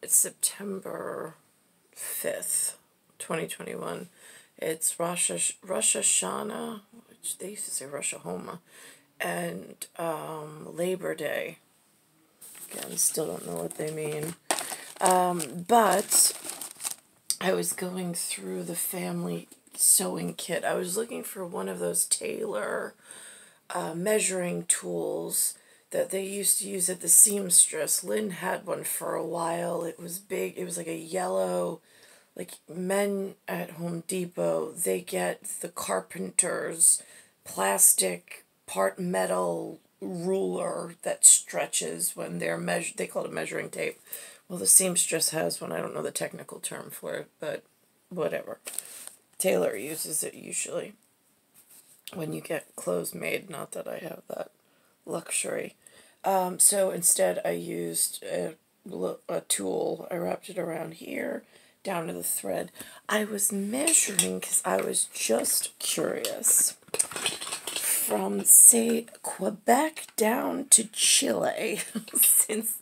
It's September 5th, 2021. It's Rosh Hashanah, which they used to say Rosh Hashanah, and Labor Day. Again, still don't know what they mean. But I was going through the family sewing kit. I was looking for one of those tailor measuring tools that they used to use at the SEAMSTRESS. Lynn had one for a while. It was big. It was like a yellow, like men at Home Depot, they get the carpenter's plastic part metal ruler that stretches when they're measured. They call it a measuring tape. Well, the seamstress has one. I don't know the technical term for it, but whatever. Tailor uses it usually when you get clothes made. Not that I have that luxury. So instead I used a tool. I wrapped it around here, down to the thread. I was measuring because I was just curious. From, say, Quebec down to Chile, since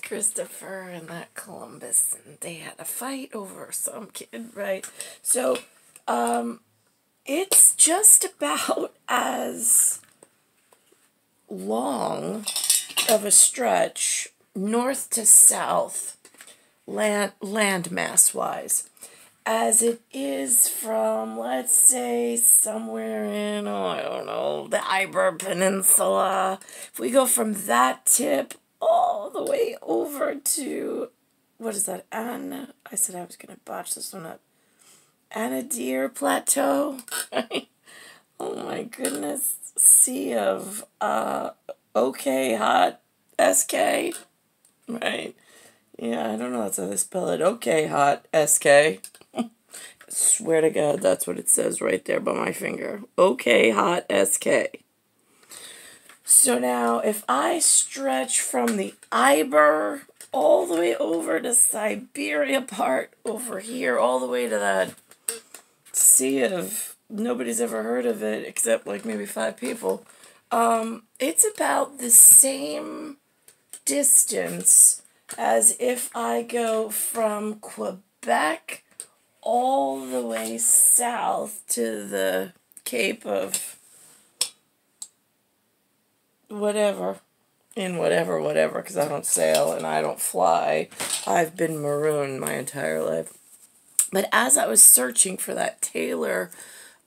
Christopher and that Columbus, and they had a fight over some kid, right? So, it's just about as long of a stretch, north to south, landmass-wise, as it is from, let's say, somewhere in, I don't know, the Iber Peninsula. If we go from that tip all the way over to, what is that, I said I was going to botch this one up. Anadir Plateau. Oh my goodness. Sea of, OK Hot SK. Right. Yeah, I don't know that's how they spell it. OK Hot SK. Swear to God, that's what it says right there by my finger. OK Hot SK. So now, if I stretch from the Iber all the way over to Siberia part over here, all the way to that sea of nobody's ever heard of it except like maybe 5 people, it's about the same distance as if I go from Quebec all the way south to the Cape of whatever, because I don't sail and I don't fly. I've been marooned my entire life. But as I was searching for that tailor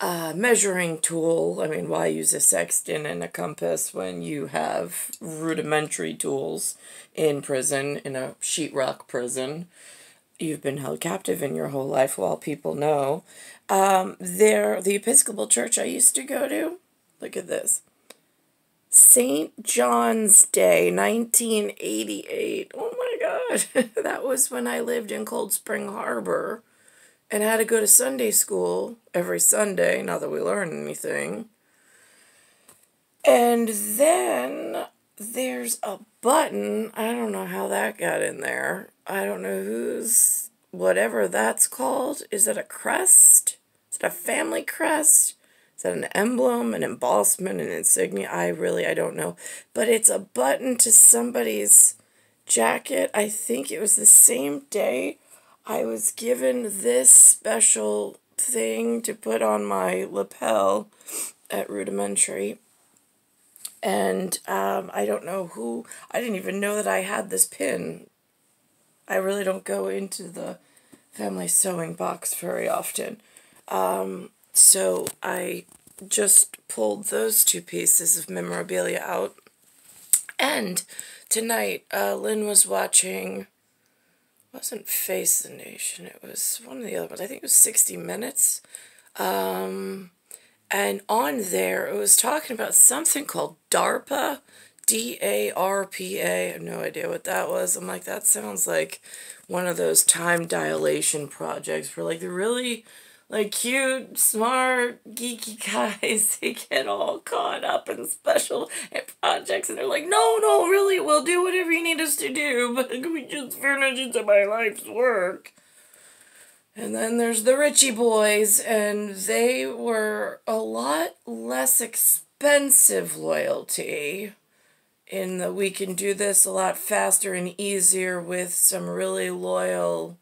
measuring tool, I mean, why use a sextant and a compass when you have rudimentary tools in prison, in a sheetrock prison? You've been held captive in your whole life, while people know. The Episcopal church I used to go to, look at this. St. John's Day, 1988. Oh my God. That was when I lived in Cold Spring Harbor and had to go to Sunday school every Sunday, not that we learned anything. And then there's a button. I don't know how that got in there. I don't know whose, whatever that's called. Is it a crest? Is it a family crest? Is that an emblem, an embossment, an insignia? I don't know. But it's a button to somebody's jacket. I think it was the same day I was given this special thing to put on my lapel at Rudimentary. And I don't know who, I didn't even know that I had this pin. I really don't go into the family sewing box very often. So I just pulled those 2 pieces of memorabilia out. And tonight, Lynn was watching, it wasn't Face the Nation, it was one of the other ones. I think it was 60 Minutes. And on there, it was talking about something called DARPA, DARPA. I have no idea what that was. I'm like, that sounds like one of those time dilation projects where, like, the really, like, cute, smart, geeky guys, they get all caught up in special projects, and they're like, no, really, we'll do whatever you need us to do, but we just finish into my life's work. And then there's the Richie Boys, and they were a lot less expensive loyalty in that we can do this a lot faster and easier with some really loyal,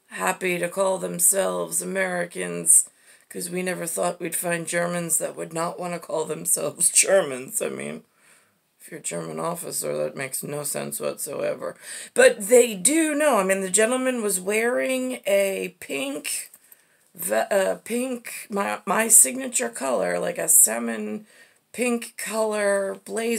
happy to call themselves Americans, because we never thought we'd find Germans that would not want to call themselves Germans. I mean, if you're a German officer, that makes no sense whatsoever. But they do know. I mean, the gentleman was wearing a pink, my signature color, like a salmon pink color blazer.